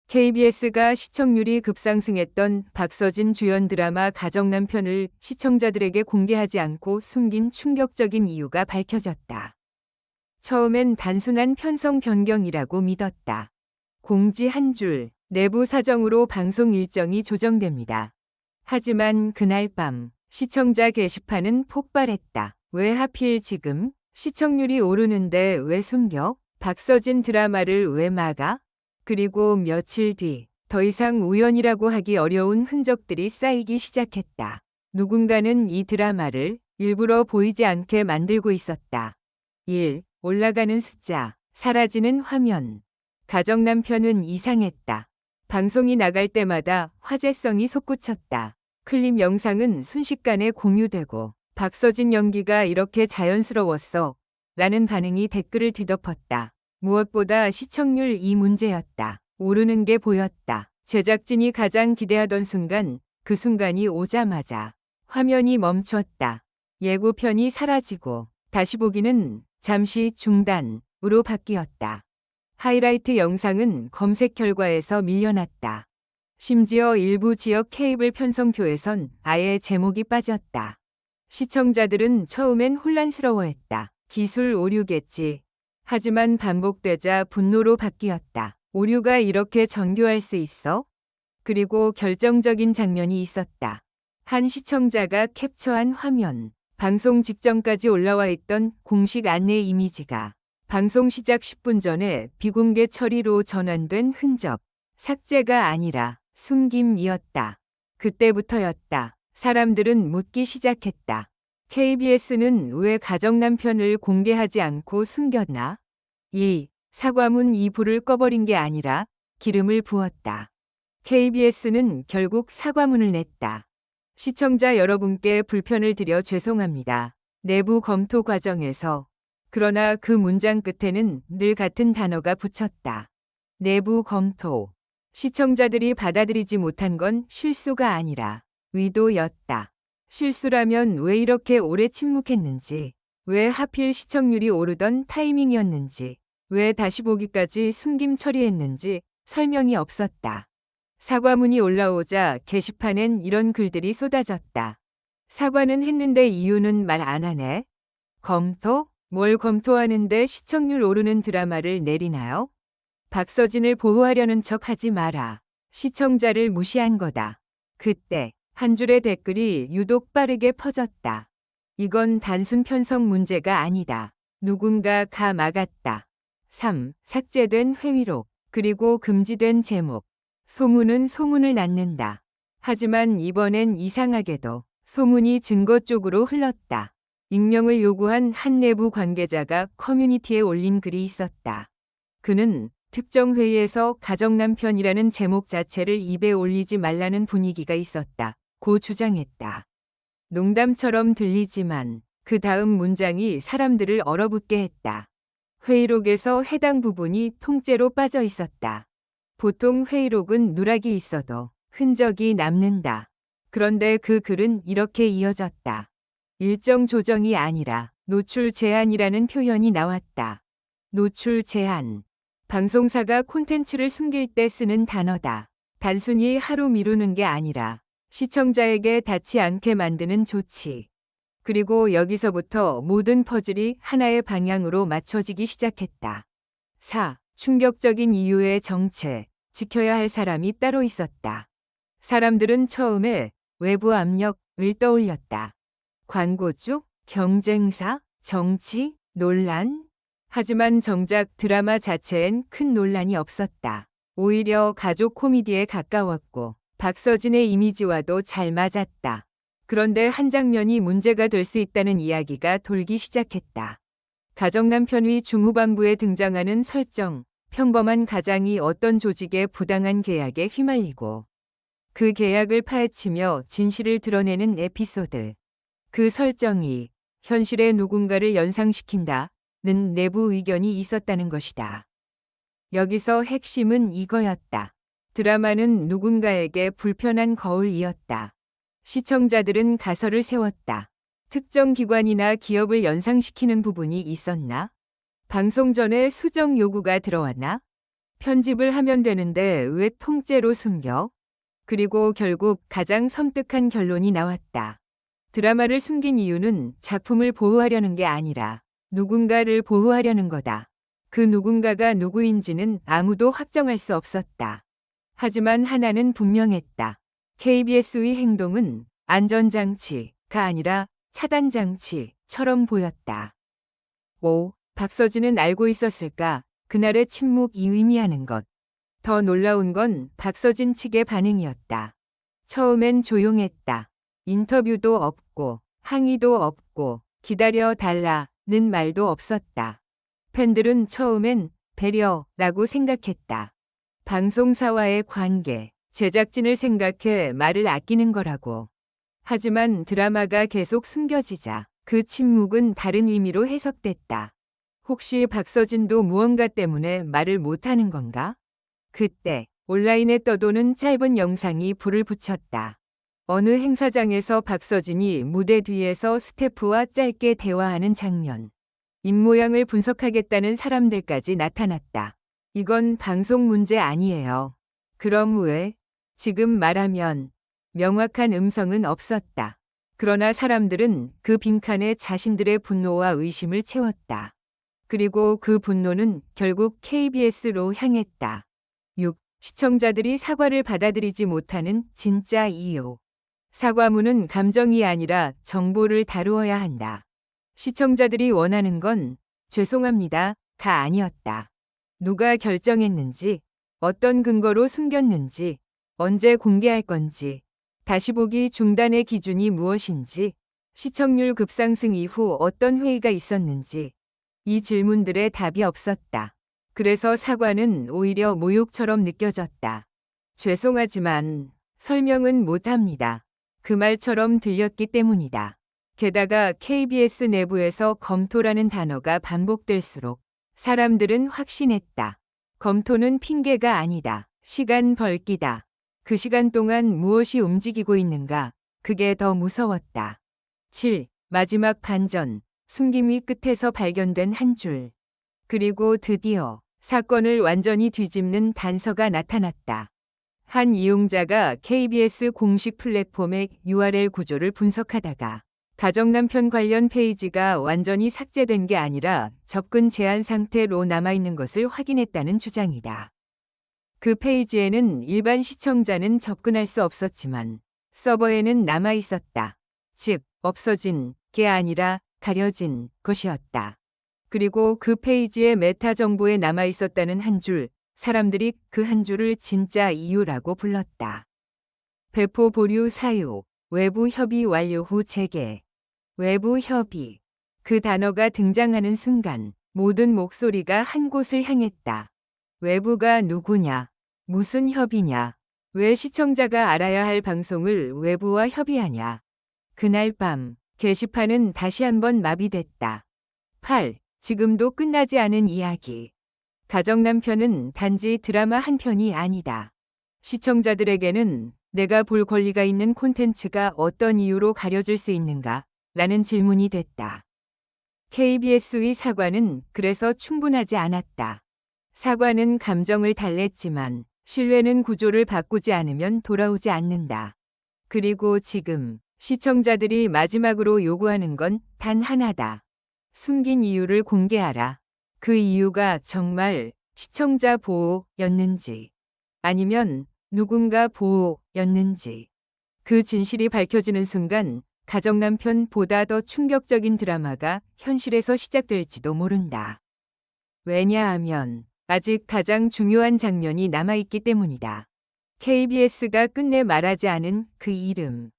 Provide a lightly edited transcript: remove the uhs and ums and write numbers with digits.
KBS가 시청률이 급상승했던 박서진 주연 드라마 가정남편을 시청자들에게 공개하지 않고 숨긴 충격적인 이유가 밝혀졌다. 처음엔 단순한 편성 변경이라고 믿었다. 공지 한 줄, 내부 사정으로 방송 일정이 조정됩니다. 하지만 그날 밤 시청자 게시판은 폭발했다. 왜 하필 지금? 시청률이 오르는데 왜 숨겨? 박서진 드라마를 왜 막아? 그리고 며칠 뒤 더 이상 우연이라고 하기 어려운 흔적들이 쌓이기 시작했다. 누군가는 이 드라마를 일부러 보이지 않게 만들고 있었다. 1. 올라가는 숫자, 사라지는 화면. 가정남편은 이상했다. 방송이 나갈 때마다 화제성이 솟구쳤다. 클립 영상은 순식간에 공유되고 박서진 연기가 이렇게 자연스러웠어 라는 반응이 댓글을 뒤덮었다. 무엇보다 시청률 이 문제였다. 오르는 게 보였다. 제작진이 가장 기대하던 순간, 그 순간이 오자마자 화면이 멈췄다. 예고편이 사라지고 다시 보기는 잠시 중단으로 바뀌었다. 하이라이트 영상은 검색 결과에서 밀려났다. 심지어 일부 지역 케이블 편성표에선 아예 제목이 빠졌다. 시청자들은 처음엔 혼란스러워했다. 기술 오류겠지. 하지만 반복되자 분노로 바뀌었다. 오류가 이렇게 정교할 수 있어? 그리고 결정적인 장면이 있었다. 한 시청자가 캡처한 화면. 방송 직전까지 올라와 있던 공식 안내 이미지가 방송 시작 10분 전에 비공개 처리로 전환된 흔적. 삭제가 아니라 숨김이었다. 그때부터였다. 사람들은 묻기 시작했다. KBS는 왜 가정남편을 공개하지 않고 숨겼나? 2. 사과문 이 불을 꺼버린 게 아니라 기름을 부었다. KBS는 결국 사과문을 냈다. 시청자 여러분께 불편을 드려 죄송합니다. 내부 검토 과정에서. 그러나 그 문장 끝에는 늘 같은 단어가 붙였다. 내부 검토. 시청자들이 받아들이지 못한 건 실수가 아니라 의도였다. 실수라면 왜 이렇게 오래 침묵했는지, 왜 하필 시청률이 오르던 타이밍이었는지, 왜 다시 보기까지 숨김 처리했는지 설명이 없었다. 사과문이 올라오자 게시판엔 이런 글들이 쏟아졌다. 사과는 했는데 이유는 말 안 하네. 검토? 뭘 검토하는데 시청률 오르는 드라마를 내리나요? 박서진을 보호하려는 척 하지 마라. 시청자를 무시한 거다. 그때 한 줄의 댓글이 유독 빠르게 퍼졌다. 이건 단순 편성 문제가 아니다. 누군가 가 막았다. 3. 삭제된 회의록, 그리고 금지된 제목. 소문은 소문을 낳는다. 하지만 이번엔 이상하게도 소문이 증거 쪽으로 흘렀다. 익명을 요구한 한 내부 관계자가 커뮤니티에 올린 글이 있었다. 그는 특정 회의에서 가정남편이라는 제목 자체를 입에 올리지 말라는 분위기가 있었다. 고 주장했다. 농담처럼 들리지만 그 다음 문장이 사람들을 얼어붙게 했다. 회의록에서 해당 부분이 통째로 빠져 있었다. 보통 회의록은 누락이 있어도 흔적이 남는다. 그런데 그 글은 이렇게 이어졌다. 일정 조정이 아니라 노출 제한이라는 표현이 나왔다. 노출 제한. 방송사가 콘텐츠를 숨길 때 쓰는 단어다. 단순히 하루 미루는 게 아니라 시청자에게 닿지 않게 만드는 조치. 그리고 여기서부터 모든 퍼즐이 하나의 방향으로 맞춰지기 시작했다. 4. 충격적인 이유의 정체. 지켜야 할 사람이 따로 있었다. 사람들은 처음에 외부 압력을 떠올렸다. 광고주, 경쟁사, 정치, 논란. 하지만 정작 드라마 자체엔 큰 논란이 없었다. 오히려 가족 코미디에 가까웠고 박서진의 이미지와도 잘 맞았다. 그런데 한 장면이 문제가 될 수 있다는 이야기가 돌기 시작했다. 가정남편의 중후반부에 등장하는 설정, 평범한 가장이 어떤 조직의 부당한 계약에 휘말리고 그 계약을 파헤치며 진실을 드러내는 에피소드. 그 설정이 현실의 누군가를 연상시킨다는 내부 의견이 있었다는 것이다. 여기서 핵심은 이거였다. 드라마는 누군가에게 불편한 거울이었다. 시청자들은 가설을 세웠다. 특정 기관이나 기업을 연상시키는 부분이 있었나? 방송 전에 수정 요구가 들어왔나? 편집을 하면 되는데 왜 통째로 숨겨? 그리고 결국 가장 섬뜩한 결론이 나왔다. 드라마를 숨긴 이유는 작품을 보호하려는 게 아니라 누군가를 보호하려는 거다. 그 누군가가 누구인지는 아무도 확정할 수 없었다. 하지만 하나는 분명했다. KBS의 행동은 안전장치가 아니라 차단장치처럼 보였다. 박서진은 알고 있었을까? 그날의 침묵이 의미하는 것. 더 놀라운 건 박서진 측의 반응이었다. 처음엔 조용했다. 인터뷰도 없고 항의도 없고 기다려 달라는 말도 없었다. 팬들은 처음엔 배려라고 생각했다. 방송사와의 관계, 제작진을 생각해 말을 아끼는 거라고. 하지만 드라마가 계속 숨겨지자 그 침묵은 다른 의미로 해석됐다. 혹시 박서진도 무언가 때문에 말을 못하는 건가? 그때 온라인에 떠도는 짧은 영상이 불을 붙였다. 어느 행사장에서 박서진이 무대 뒤에서 스태프와 짧게 대화하는 장면. 입모양을 분석하겠다는 사람들까지 나타났다. 이건 방송 문제 아니에요. 그럼 왜? 지금 말하면 명확한 음성은 없었다. 그러나 사람들은 그 빈칸에 자신들의 분노와 의심을 채웠다. 그리고 그 분노는 결국 KBS로 향했다. 6. 시청자들이 사과를 받아들이지 못하는 진짜 이유. 사과문은 감정이 아니라 정보를 다루어야 한다. 시청자들이 원하는 건 죄송합니다가 아니었다. 누가 결정했는지, 어떤 근거로 숨겼는지, 언제 공개할 건지, 다시 보기 중단의 기준이 무엇인지, 시청률 급상승 이후 어떤 회의가 있었는지, 이 질문들에 답이 없었다. 그래서 사과는 오히려 모욕처럼 느껴졌다. 죄송하지만 설명은 못합니다. 그 말처럼 들렸기 때문이다. 게다가 KBS 내부에서 검토라는 단어가 반복될수록 사람들은 확신했다. 검토는 핑계가 아니다. 시간 벌기다. 그 시간 동안 무엇이 움직이고 있는가? 그게 더 무서웠다. 7. 마지막 반전. 숨김이 끝에서 발견된 한 줄. 그리고 드디어 사건을 완전히 뒤집는 단서가 나타났다. 한 이용자가 KBS 공식 플랫폼의 URL 구조를 분석하다가 가정남편 관련 페이지가 완전히 삭제된 게 아니라 접근 제한 상태로 남아있는 것을 확인했다는 주장이다. 그 페이지에는 일반 시청자는 접근할 수 없었지만 서버에는 남아있었다. 즉, 없어진 게 아니라 가려진 것이었다. 그리고 그 페이지에 메타 정보에 남아있었다는 한 줄, 사람들이 그 한 줄을 진짜 이유라고 불렀다. 배포 보류 사유, 외부 협의 완료 후 재개. 외부 협의. 그 단어가 등장하는 순간 모든 목소리가 한 곳을 향했다. 외부가 누구냐? 무슨 협의냐? 왜 시청자가 알아야 할 방송을 외부와 협의하냐? 그날 밤 게시판은 다시 한번 마비됐다. 8. 지금도 끝나지 않은 이야기. 가정남편은 단지 드라마 한 편이 아니다. 시청자들에게는 내가 볼 권리가 있는 콘텐츠가 어떤 이유로 가려질 수 있는가? 라는 질문이 됐다. KBS의 사과는 그래서 충분하지 않았다. 사과는 감정을 달랬지만 신뢰는 구조를 바꾸지 않으면 돌아오지 않는다. 그리고 지금 시청자들이 마지막으로 요구하는 건 단 하나다. 숨긴 이유를 공개하라. 그 이유가 정말 시청자 보호였는지 아니면 누군가 보호였는지. 그 진실이 밝혀지는 순간 가정남편보다 더 충격적인 드라마가 현실에서 시작될지도 모른다. 왜냐하면 아직 가장 중요한 장면이 남아있기 때문이다. KBS가 끝내 말하지 않은 그 이름.